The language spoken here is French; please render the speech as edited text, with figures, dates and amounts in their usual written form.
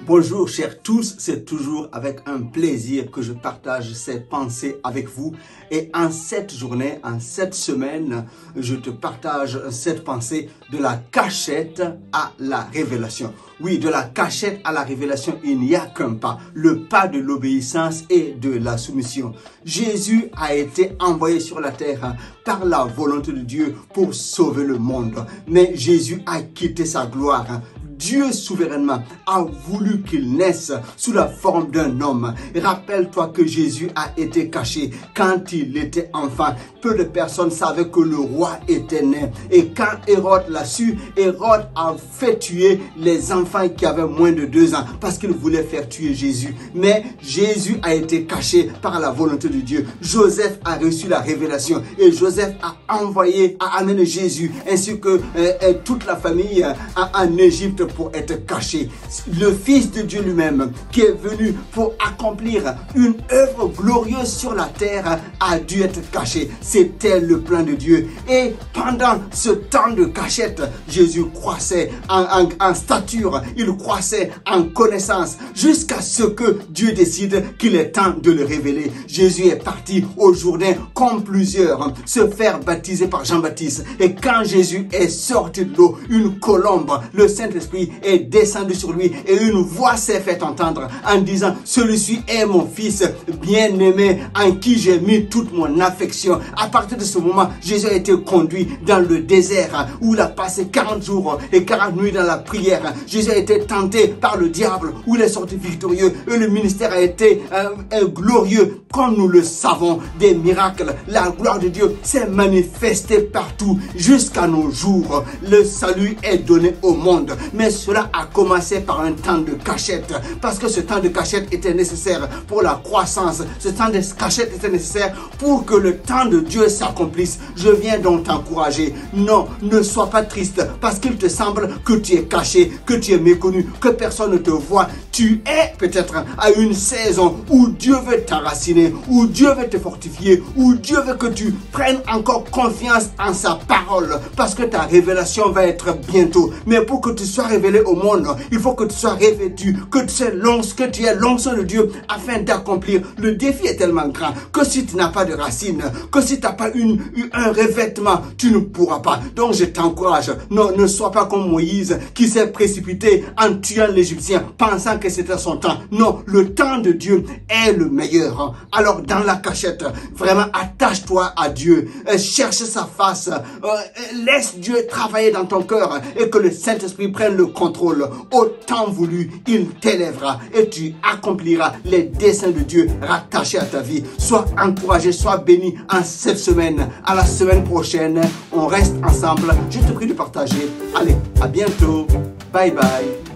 Bonjour chers tous, c'est toujours avec un plaisir que je partage ces pensées avec vous. Et en cette journée, en cette semaine, je te partage cette pensée de la cachette à la révélation. Oui, de la cachette à la révélation, il n'y a qu'un pas, le pas de l'obéissance et de la soumission. Jésus a été envoyé sur la terre par la volonté de Dieu pour sauver le monde. Mais Jésus a quitté sa gloire. Dieu souverainement a voulu qu'il naisse sous la forme d'un homme. Rappelle-toi que Jésus a été caché quand il était enfant. Peu de personnes savaient que le roi était né. Et quand Hérode l'a su, Hérode a fait tuer les enfants qui avaient moins de 2 ans parce qu'il voulait faire tuer Jésus. Mais Jésus a été caché par la volonté de Dieu. Joseph a reçu la révélation et Joseph a amené Jésus ainsi que toute la famille en Égypte pour être caché. Le Fils de Dieu lui-même qui est venu pour accomplir une œuvre glorieuse sur la terre a dû être caché. C'était le plan de Dieu. Et pendant ce temps de cachette, Jésus croissait en stature, il croissait en connaissance jusqu'à ce que Dieu décide qu'il est temps de le révéler. Jésus est parti au Jourdain comme plusieurs se faire baptiser par Jean-Baptiste. Et quand Jésus est sorti de l'eau, une colombe, le Saint-Esprit est descendu sur lui et une voix s'est fait entendre en disant: celui-ci est mon fils bien-aimé en qui j'ai mis toute mon affection. À partir de ce moment, Jésus a été conduit dans le désert où il a passé 40 jours et 40 nuits dans la prière. Jésus a été tenté par le diable où il est sorti victorieux et le ministère a été glorieux comme nous le savons. Des miracles, la gloire de Dieu s'est manifestée partout jusqu'à nos jours. Le salut est donné au monde, mais cela a commencé par un temps de cachette, parce que ce temps de cachette était nécessaire pour la croissance. Ce temps de cachette était nécessaire pour que le temps de Dieu s'accomplisse. Je viens donc t'encourager. Non, ne sois pas triste parce qu'il te semble que tu es caché, que tu es méconnu, que personne ne te voit. Tu es peut-être à une saison où Dieu veut t'enraciner, où Dieu veut te fortifier, où Dieu veut que tu prennes encore confiance en sa parole, parce que ta révélation va être bientôt. Mais pour que tu sois révélé au monde, il faut que tu sois revêtu, que tu aies l'onction de Dieu afin d'accomplir. Le défi est tellement grand que si tu n'as pas de racines, que si tu n'as pas un revêtement, tu ne pourras pas. Donc je t'encourage, non, ne sois pas comme Moïse qui s'est précipité en tuant l'Égyptien pensant que c'était son temps. Non, le temps de Dieu est le meilleur. Alors dans la cachette, vraiment attache-toi à Dieu, cherche sa face, laisse Dieu travailler dans ton cœur et que le Saint-Esprit prenne le contrôle. Au temps voulu, il t'élèvera et tu accompliras les desseins de Dieu rattachés à ta vie. Sois encouragé, sois béni en cette semaine. À la semaine prochaine, on reste ensemble. Je te prie de partager. Allez, à bientôt. Bye bye.